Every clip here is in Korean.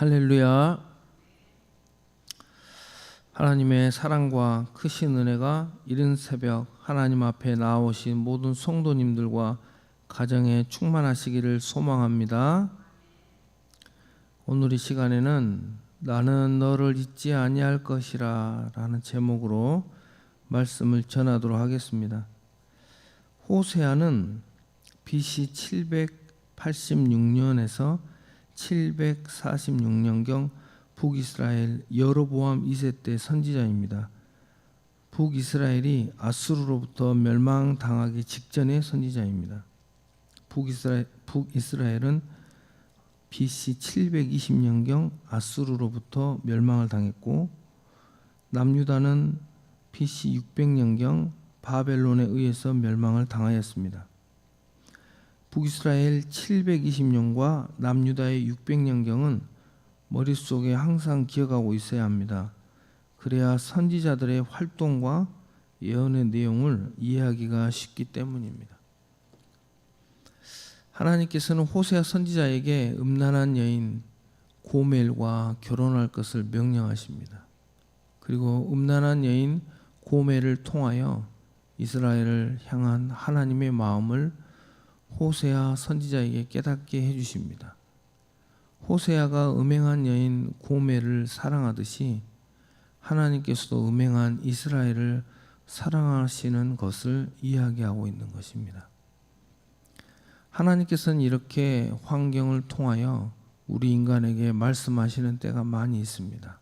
할렐루야. 하나님의 사랑과 크신 은혜가 이른 새벽 하나님 앞에 나오신 모든 성도님들과 가정에 충만하시기를 소망합니다. 오늘 이 시간에는 나는 너를 잊지 아니할 것이라 라는 제목으로 말씀을 전하도록 하겠습니다. 호세아는 BC 786년에서 746년경 북이스라엘 여로보암 2세 때 선지자입니다. 북이스라엘이 아수르로부터 멸망당하기 직전의 선지자입니다. 북이스라엘은 BC 720년경 아수르로부터 멸망을 당했고, 남유다는 BC 600년경 바벨론에 의해서 멸망을 당하였습니다. 북이스라엘 720년과 남유다의 600년경은 머릿속에 항상 기억하고 있어야 합니다. 그래야 선지자들의 활동과 예언의 내용을 이해하기가 쉽기 때문입니다. 하나님께서는 호세아 선지자에게 음란한 여인 고멜과 결혼할 것을 명령하십니다. 그리고 음란한 여인 고멜을 통하여 이스라엘을 향한 하나님의 마음을 호세아 선지자에게 깨닫게 해주십니다. 호세아가 음행한 여인 고멜을 사랑하듯이 하나님께서도 음행한 이스라엘을 사랑하시는 것을 이야기하고 있는 것입니다. 하나님께서는 이렇게 환경을 통하여 우리 인간에게 말씀하시는 때가 많이 있습니다.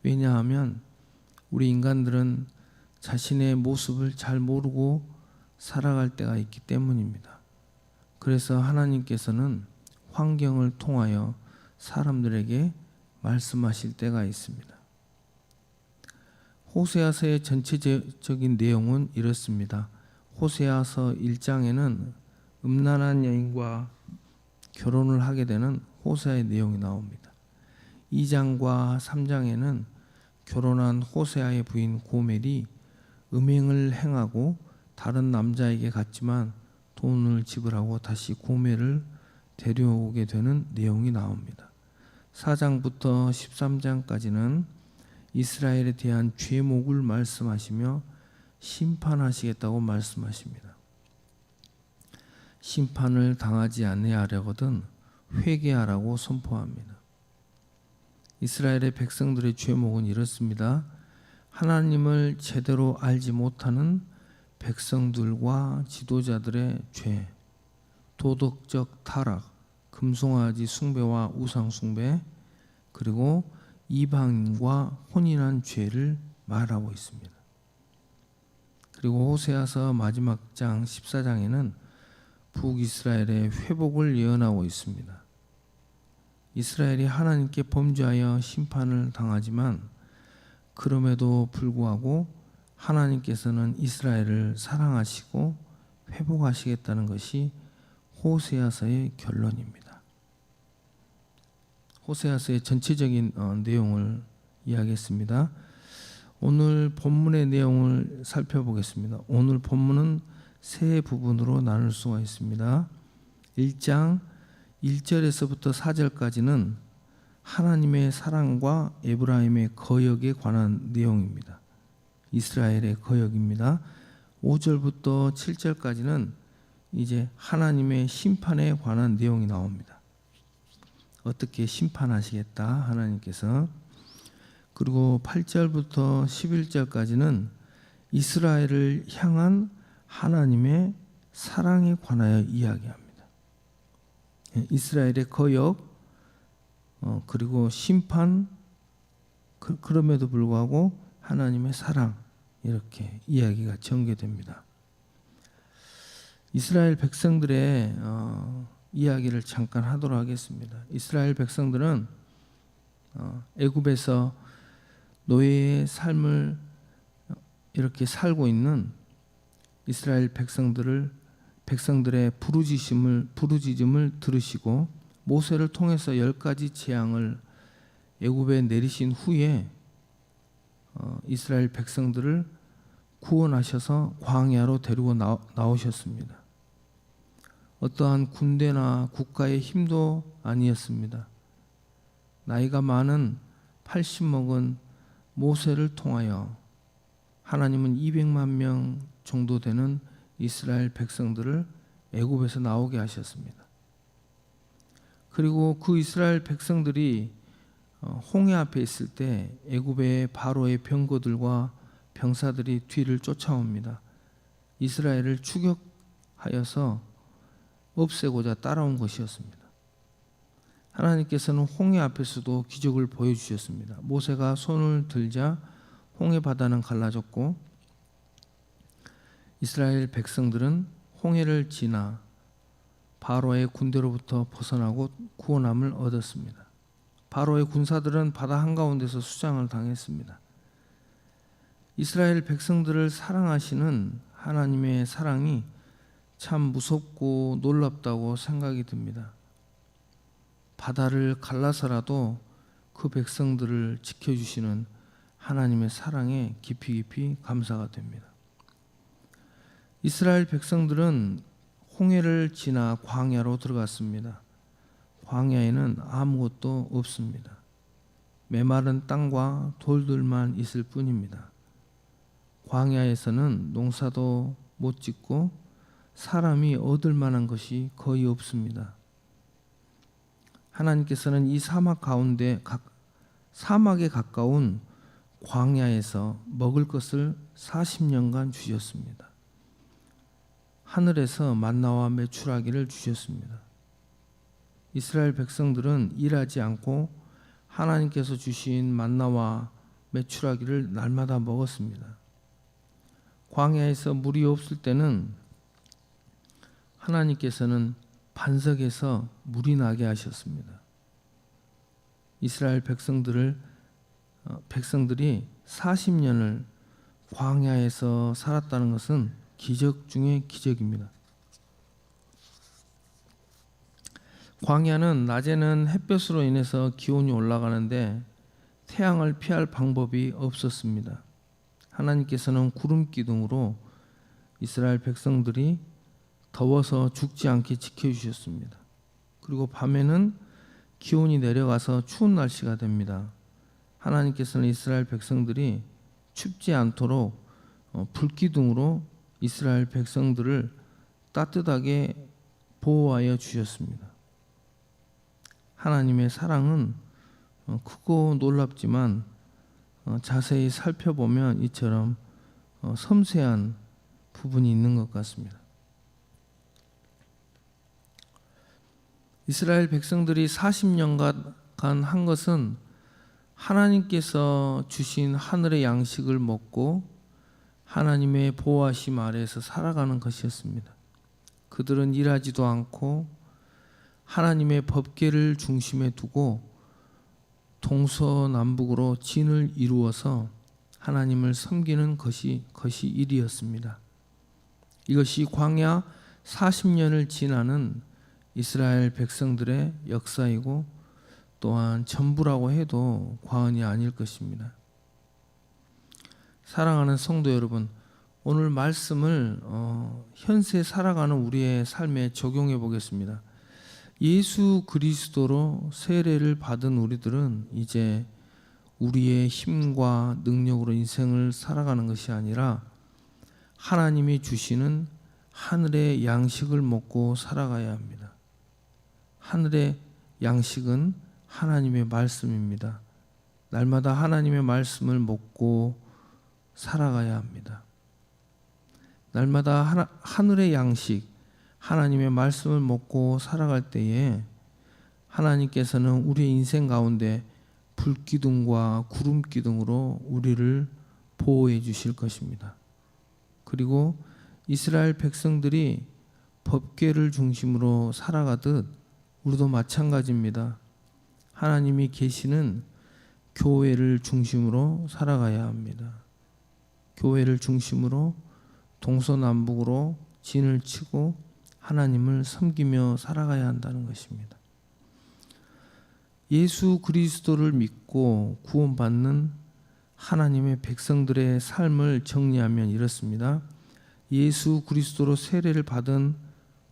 왜냐하면 우리 인간들은 자신의 모습을 잘 모르고 살아갈 때가 있기 때문입니다. 그래서 하나님께서는 환경을 통하여 사람들에게 말씀하실 때가 있습니다. 호세아서의 전체적인 내용은 이렇습니다. 호세아서 1장에는 음란한 여인과 결혼을 하게 되는 호세아의 내용이 나옵니다. 2장과 3장에는 결혼한 호세아의 부인 고멜이 음행을 행하고 다른 남자에게 갔지만 돈을 지불하고 다시 고멜을 데려오게 되는 내용이 나옵니다. 4장부터 13장까지는 이스라엘에 대한 죄목을 말씀하시며 심판하시겠다고 말씀하십니다. 심판을 당하지 아니하려거든 회개하라고 선포합니다. 이스라엘의 백성들의 죄목은 이렇습니다. 하나님을 제대로 알지 못하는 백성들과 지도자들의 죄, 도덕적 타락, 금송아지 숭배와 우상 숭배, 그리고 이방인과 혼인한 죄를 말하고 있습니다. 그리고 호세아서 마지막 장 14장에는 북이스라엘의 회복을 예언하고 있습니다. 이스라엘이 하나님께 범죄하여 심판을 당하지만 그럼에도 불구하고 하나님께서는 이스라엘을 사랑하시고 회복하시겠다는 것이 호세아서의 결론입니다. 호세아서의 전체적인 내용을 이야기했습니다. 오늘 본문의 내용을 살펴보겠습니다. 오늘 본문은 세 부분으로 나눌 수가 있습니다. 1장 1절에서부터 4절까지는 하나님의 사랑과 에브라임의 거역에 관한 내용입니다. 이스라엘의 거역입니다. 5절부터 7절까지는 이제 하나님의 심판에 관한 내용이 나옵니다. 어떻게 심판하시겠다 하나님께서. 그리고 8절부터 11절까지는 이스라엘을 향한 하나님의 사랑에 관하여 이야기합니다. 이스라엘의 거역, 그리고 심판, 그럼에도 불구하고 하나님의 사랑, 이렇게 이야기가 전개됩니다. 이스라엘 백성들의 이야기를 잠깐 하도록 하겠습니다. 이스라엘 백성들은 애굽에서 노예의 삶을 이렇게 살고 있는 이스라엘 백성들의 부르짖음을 들으시고 모세를 통해서 10가지 재앙을 애굽에 내리신 후에 이스라엘 백성들을 구원하셔서 광야로 데리고 나오셨습니다. 어떠한 군대나 국가의 힘도 아니었습니다. 나이가 많은 80 먹은 모세를 통하여 하나님은 200만 명 정도 되는 이스라엘 백성들을 애굽에서 나오게 하셨습니다. 그리고 그 이스라엘 백성들이 홍해 앞에 있을 때 애굽의 바로의 병거들과 병사들이 뒤를 쫓아옵니다. 이스라엘을 추격하여서 없애고자 따라온 것이었습니다. 하나님께서는 홍해 앞에서도 기적을 보여주셨습니다. 모세가 손을 들자 홍해 바다는 갈라졌고 이스라엘 백성들은 홍해를 지나 바로의 군대로부터 벗어나고 구원함을 얻었습니다. 바로의 군사들은 바다 한가운데서 수장을 당했습니다. 이스라엘 백성들을 사랑하시는 하나님의 사랑이 참 무섭고 놀랍다고 생각이 듭니다. 바다를 갈라서라도 그 백성들을 지켜주시는 하나님의 사랑에 깊이 감사가 됩니다. 이스라엘 백성들은 홍해를 지나 광야로 들어갔습니다. 광야에는 아무것도 없습니다. 메마른 땅과 돌들만 있을 뿐입니다. 광야에서는 농사도 못 짓고 사람이 얻을 만한 것이 거의 없습니다. 하나님께서는 이 사막에 가까운 광야에서 먹을 것을 40년간 주셨습니다. 하늘에서 만나와 메추라기를 주셨습니다. 이스라엘 백성들은 일하지 않고 하나님께서 주신 만나와 메추라기를 날마다 먹었습니다. 광야에서 물이 없을 때는 하나님께서는 반석에서 물이 나게 하셨습니다. 이스라엘 백성들이 40년을 광야에서 살았다는 것은 기적 중의 기적입니다. 광야는 낮에는 햇볕으로 인해서 기온이 올라가는데 태양을 피할 방법이 없었습니다. 하나님께서는 구름 기둥으로 이스라엘 백성들이 더워서 죽지 않게 지켜주셨습니다. 그리고 밤에는 기온이 내려가서 추운 날씨가 됩니다. 하나님께서는 이스라엘 백성들이 춥지 않도록 불기둥으로 이스라엘 백성들을 따뜻하게 보호하여 주셨습니다. 하나님의 사랑은 크고 놀랍지만 자세히 살펴보면 이처럼 섬세한 부분이 있는 것 같습니다. 이스라엘 백성들이 40년간 한 것은 하나님께서 주신 하늘의 양식을 먹고 하나님의 보호하심 아래에서 살아가는 것이었습니다. 그들은 일하지도 않고 하나님의 법궤를 중심에 두고 동서남북으로 진을 이루어서 하나님을 섬기는 것이 일이었습니다. 이것이 광야 40년을 지나는 이스라엘 백성들의 역사이고 또한 전부라고 해도 과언이 아닐 것입니다. 사랑하는 성도 여러분, 오늘 말씀을 현세 살아가는 우리의 삶에 적용해 보겠습니다. 예수 그리스도로 세례를 받은 우리들은 이제 우리의 힘과 능력으로 인생을 살아가는 것이 아니라 하나님이 주시는 하늘의 양식을 먹고 살아가야 합니다. 하늘의 양식은 하나님의 말씀입니다. 날마다 하나님의 말씀을 먹고 살아가야 합니다. 날마다 하늘의 양식, 하나님의 말씀을 먹고 살아갈 때에 하나님께서는 우리의 인생 가운데 불기둥과 구름기둥으로 우리를 보호해 주실 것입니다. 그리고 이스라엘 백성들이 법궤를 중심으로 살아가듯 우리도 마찬가지입니다. 하나님이 계시는 교회를 중심으로 살아가야 합니다. 교회를 중심으로 동서남북으로 진을 치고 하나님을 섬기며 살아가야 한다는 것입니다. 예수 그리스도를 믿고 구원받는 하나님의 백성들의 삶을 정리하면 이렇습니다. 예수 그리스도로 세례를 받은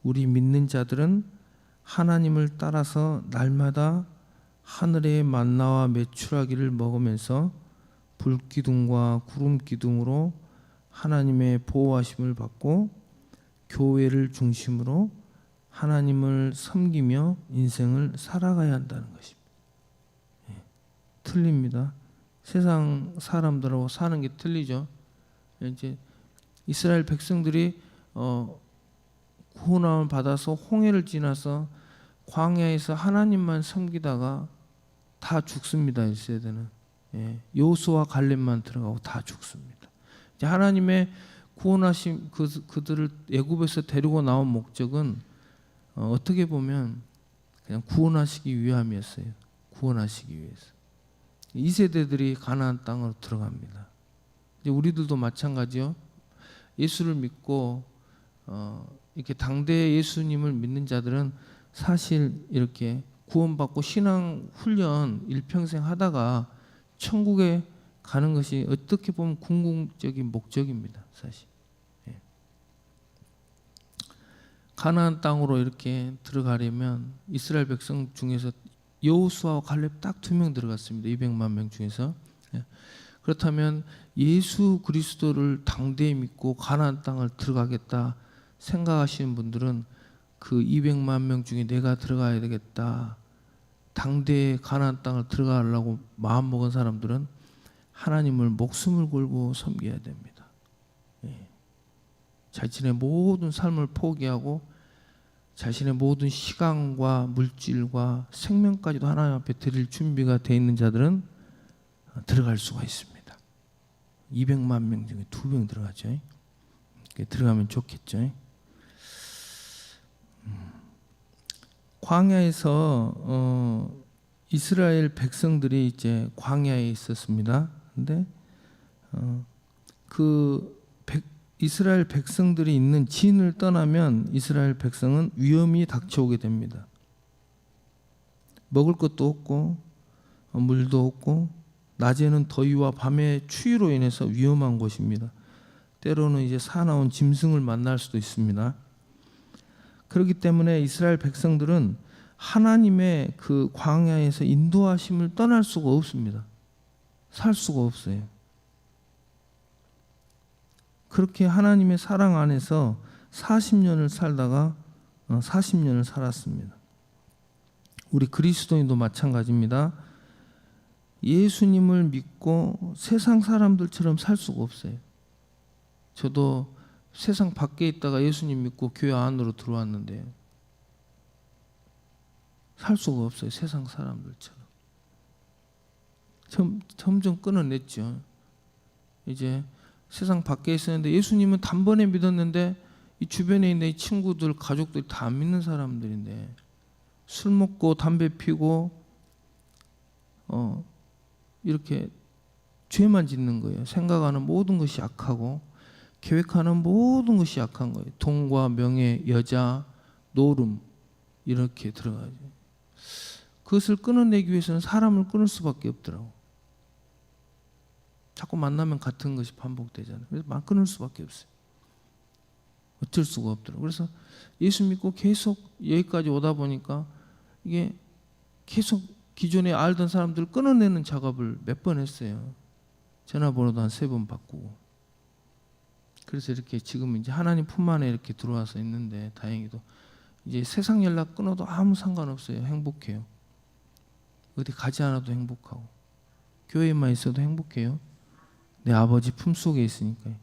우리 믿는 자들은 하나님을 따라서 날마다 하늘의 만나와 메추라기를 먹으면서 불기둥과 구름기둥으로 하나님의 보호하심을 받고 교회를 중심으로 하나님을 섬기며 인생을 살아가야 한다는 것입니다. 틀립니다. 세상 사람들하고 사는 게 틀리죠. 이제 이스라엘 백성들이 구원함을 받아서 홍해를 지나서 광야에서 하나님만 섬기다가 다 죽습니다. 1세대는. 여호수아 갈렙만 들어가고 다 죽습니다. 이제 하나님의 구원하심 그들을 애굽에서 데리고 나온 목적은 어떻게 보면 그냥 구원하시기 위함이었어요. 구원하시기 위해서. 2세대들이 가나안 땅으로 들어갑니다. 이제 우리들도 마찬가지요. 예수를 믿고 이렇게 당대 예수님을 믿는 자들은 사실 이렇게 구원받고 신앙 훈련 일평생 하다가 천국에 가는 것이 어떻게 보면 궁극적인 목적입니다. 사실. 가나안 땅으로 이렇게 들어가려면 이스라엘 백성 중에서 여호수아와 갈렙 딱 2명 들어갔습니다. 200만 명 중에서. 그렇다면 예수 그리스도를 당대에 믿고 가나안 땅을 들어가겠다 생각하시는 분들은 그 200만 명 중에 내가 들어가야 되겠다. 당대에 가나안 땅을 들어가려고 마음먹은 사람들은 하나님을 목숨을 걸고 섬겨야 됩니다. 자신의 모든 삶을 포기하고 자신의 모든 시간과 물질과 생명까지도 하나님 앞에 드릴 준비가 되어 있는 자들은 들어갈 수가 있습니다. 200만 명 중에 2명 들어가죠. 들어가면 좋겠죠. 광야에서 이스라엘 백성들이 이제 광야에 있었습니다. 근데 이스라엘 백성들이 있는 진을 떠나면 이스라엘 백성은 위험이 닥쳐오게 됩니다. 먹을 것도 없고 물도 없고 낮에는 더위와 밤의 추위로 인해서 위험한 곳입니다. 때로는 이제 사나운 짐승을 만날 수도 있습니다. 그렇기 때문에 이스라엘 백성들은 하나님의 그 광야에서 인도하심을 떠날 수가 없습니다. 살 수가 없어요. 그렇게 하나님의 사랑 안에서 40년을 살다가 40년을 살았습니다. 우리 그리스도인도 마찬가지입니다. 예수님을 믿고 세상 사람들처럼 살 수가 없어요. 저도 세상 밖에 있다가 예수님 믿고 교회 안으로 들어왔는데 살 수가 없어요. 세상 사람들처럼. 점점 끊어냈죠. 이제 세상 밖에 있었는데 예수님은 단번에 믿었는데 이 주변에 있는 이 친구들, 가족들이 다 안 믿는 사람들인데 술 먹고 담배 피고 이렇게 죄만 짓는 거예요. 생각하는 모든 것이 악하고 계획하는 모든 것이 약한 거예요. 돈과 명예, 여자, 노름 이렇게 들어가죠. 그것을 끊어내기 위해서는 사람을 끊을 수밖에 없더라고. 자꾸 만나면 같은 것이 반복되잖아요. 그래서 끊을 수밖에 없어요. 어쩔 수가 없더라고. 그래서 예수 믿고 계속 여기까지 오다 보니까 이게 계속 기존에 알던 사람들을 끊어내는 작업을 몇 번 했어요. 전화번호도 한 3번 바꾸고. 그래서 이렇게 지금 이제 하나님 품 안에 이렇게 들어와서 있는데 다행히도 이제 세상 연락 끊어도 아무 상관없어요. 행복해요. 어디 가지 않아도 행복하고 교회에만 있어도 행복해요. 내 아버지 품 속에 있으니까요.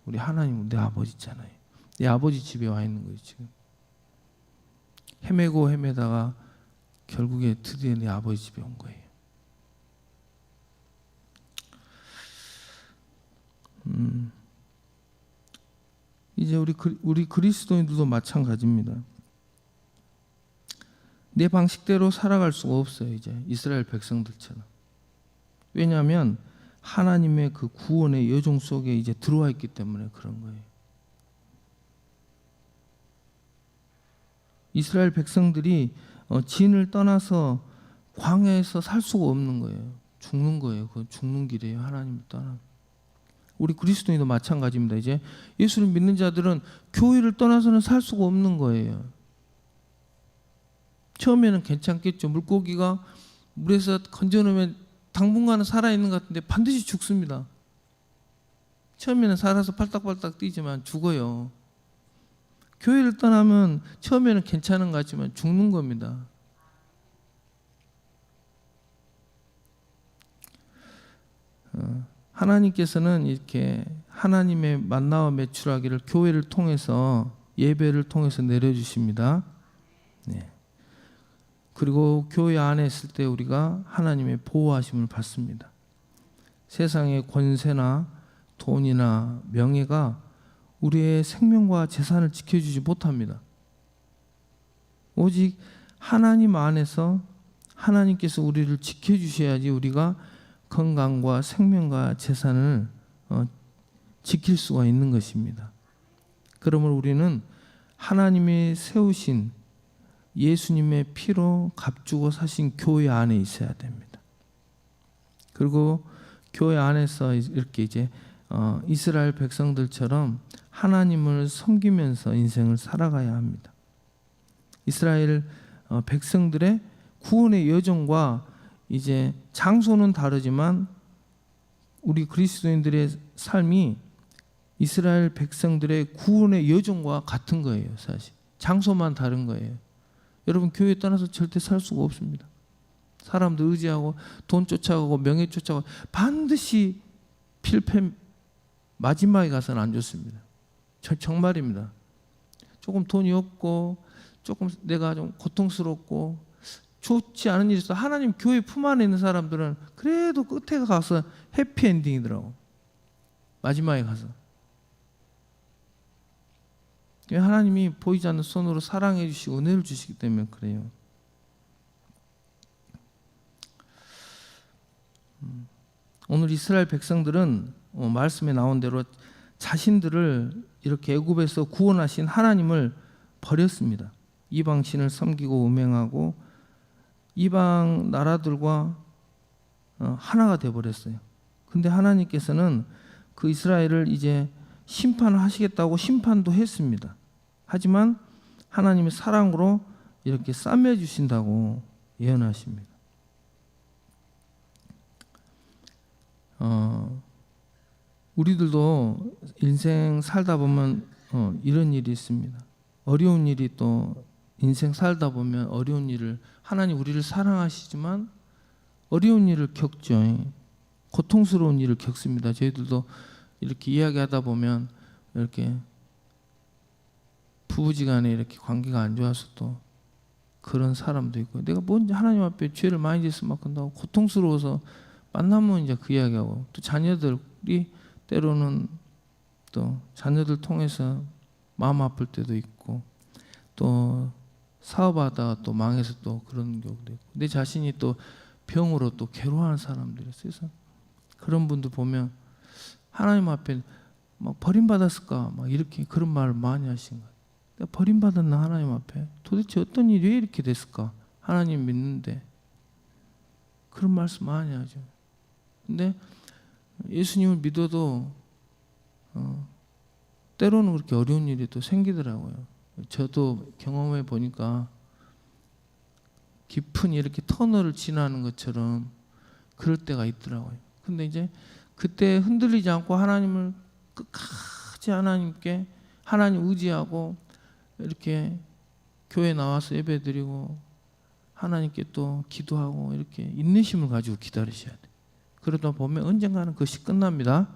우리 하나님은 내 아버지잖아요. 내 아버지 집에 와 있는 거예요. 지금 헤매다가 결국에 드디어 내 아버지 집에 온 거예요. 이제 우리 그리스도인들도 마찬가지입니다. 내 방식대로 살아갈 수가 없어요. 이제 이스라엘 백성들처럼. 왜냐하면 하나님의 그 구원의 여정 속에 이제 들어와 있기 때문에 그런 거예요. 이스라엘 백성들이 진을 떠나서 광야에서 살 수가 없는 거예요. 죽는 거예요. 그건 죽는 길이에요. 하나님을 떠나. 우리 그리스도인도 마찬가지입니다. 이제 예수를 믿는 자들은 교회를 떠나서는 살 수가 없는 거예요. 처음에는 괜찮겠죠. 물고기가 물에서 건져놓으면 당분간은 살아있는 것 같은데 반드시 죽습니다. 처음에는 살아서 팔딱팔딱 뛰지만 죽어요. 교회를 떠나면 처음에는 괜찮은 것 같지만 죽는 겁니다. 하나님께서는 이렇게 하나님의 만나와 메추라기를 교회를 통해서, 예배를 통해서 내려주십니다. 네. 그리고 교회 안에 있을 때 우리가 하나님의 보호하심을 받습니다. 세상의 권세나 돈이나 명예가 우리의 생명과 재산을 지켜주지 못합니다. 오직 하나님 안에서 하나님께서 우리를 지켜주셔야지 우리가 건강과 생명과 재산을 지킬 수가 있는 것입니다. 그러므로 우리는 하나님이 세우신 예수님의 피로 값주고 사신 교회 안에 있어야 됩니다. 그리고 교회 안에서 이렇게 이제 이스라엘 백성들처럼 하나님을 섬기면서 인생을 살아가야 합니다. 이스라엘 백성들의 구원의 여정과 이제 장소는 다르지만 우리 그리스도인들의 삶이 이스라엘 백성들의 구원의 여정과 같은 거예요. 사실 장소만 다른 거예요. 여러분 교회 떠나서 절대 살 수가 없습니다. 사람들 의지하고 돈 쫓아가고 명예 쫓아가고 반드시 필패 마지막에 가서는 안 좋습니다. 정말입니다. 조금 돈이 없고 조금 내가 좀 고통스럽고 좋지 않은 일이 있어 하나님 교회 품 안에 있는 사람들은 그래도 끝에 가서 해피엔딩이더라고. 마지막에 가서 하나님이 보이지 않는 손으로 사랑해 주시고 은혜를 주시기 때문에 그래요. 오늘 이스라엘 백성들은 말씀에 나온 대로 자신들을 이렇게 애굽에서 구원하신 하나님을 버렸습니다. 이방 신을 섬기고 음행하고 이방 나라들과 하나가 되어버렸어요. 근데 하나님께서는 그 이스라엘을 이제 심판을 하시겠다고 심판도 했습니다. 하지만 하나님의 사랑으로 이렇게 싸매 주신다고 예언하십니다. 우리들도 인생 살다 보면 이런 일이 있습니다. 어려운 일이 또 인생 살다 보면 어려운 일을 하나님 우리를 사랑하시지만 어려운 일을 겪죠. 고통스러운 일을 겪습니다. 저희들도 이렇게 이야기하다 보면 이렇게 부부지간에 이렇게 관계가 안 좋아서 또 그런 사람도 있고 내가 뭔지 하나님 앞에 죄를 많이 지어서 막 한다고 고통스러워서 만나면 이제 그 이야기하고 또 자녀들이 때로는 또 자녀들 통해서 마음 아플 때도 있고 또 사업하다가 또 망해서 또 그런 경우도 있고 내 자신이 또 병으로 또 괴로워하는 사람들이 있어요. 그래서 그런 분들 보면 하나님 앞에 막 버림받았을까 막 이렇게 그런 말을 많이 하신 거예요. 내가 버림받았나 하나님 앞에 도대체 어떤 일이 왜 이렇게 됐을까 하나님 믿는데 그런 말씀 많이 하죠. 근데 예수님을 믿어도 때로는 그렇게 어려운 일이 또 생기더라고요. 저도 경험해 보니까 깊은 이렇게 터널을 지나는 것처럼 그럴 때가 있더라고요. 근데 이제 그때 흔들리지 않고 하나님을 끝까지 하나님께 하나님 의지하고 이렇게 교회 나와서 예배드리고 하나님께 또 기도하고 이렇게 인내심을 가지고 기다리셔야 돼요. 그러다 보면 언젠가는 그것이 끝납니다.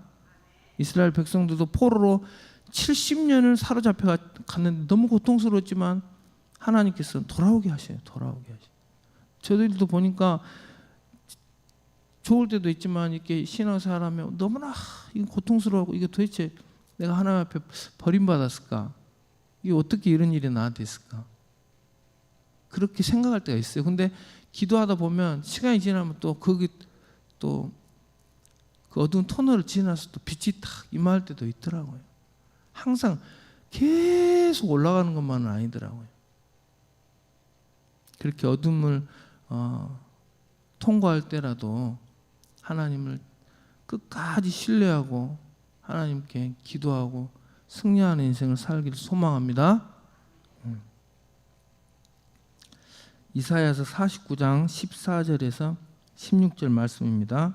이스라엘 백성들도 포로로 70년을 사로잡혀 갔는데 너무 고통스러웠지만 하나님께서는 돌아오게 하셔요. 돌아오게 하셔요. 저들도 보니까 좋을 때도 있지만 이렇게 신앙생활하면 너무나 이거 고통스러워하고 이게 도대체 내가 하나님 앞에 버림받았을까? 이게 어떻게 이런 일이 나한테 있을까? 그렇게 생각할 때가 있어요. 근데 기도하다 보면 시간이 지나면 또 거기 또 그 어두운 터널을 지나서 또 빛이 탁 임할 때도 있더라고요. 항상 계속 올라가는 것만은 아니더라고요. 그렇게 어둠을 통과할 때라도 하나님을 끝까지 신뢰하고 하나님께 기도하고 승리하는 인생을 살기를 소망합니다. 이사야서 49장 14절에서 16절 말씀입니다.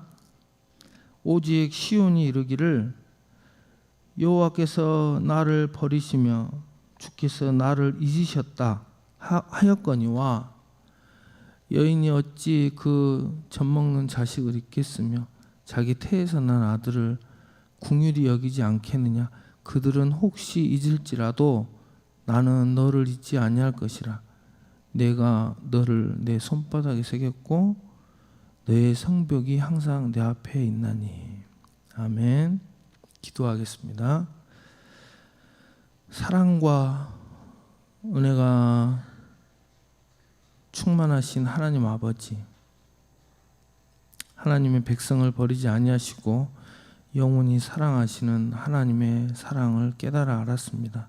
오직 시온이 이르기를 여호와께서 나를 버리시며 주께서 나를 잊으셨다 하였거니와 여인이 어찌 그 젖먹는 자식을 잊겠으며 자기 태에서 난 아들을 긍휼히 여기지 않겠느냐. 그들은 혹시 잊을지라도 나는 너를 잊지 아니할 것이라. 내가 너를 내 손바닥에 새겼고 너의 성벽이 항상 내 앞에 있나니. 아멘. 기도하겠습니다. 사랑과 은혜가 충만하신 하나님 아버지, 하나님의 백성을 버리지 아니하시고 영원히 사랑하시는 하나님의 사랑을 깨달아 알았습니다.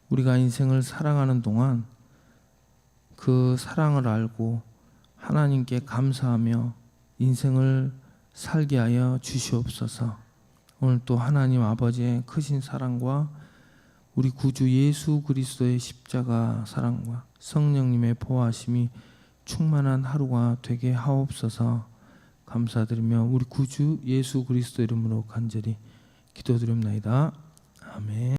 우리가 인생을 살아가는 동안 그 사랑을 알고 하나님께 감사하며 인생을 살게 하여 주시옵소서. 오늘 또 하나님 아버지의 크신 사랑과 우리 구주 예수 그리스도의 십자가 사랑과 성령님의 보호하심이 충만한 하루가 되게 하옵소서. 감사드리며 우리 구주 예수 그리스도 이름으로 간절히 기도드립니다. 아멘.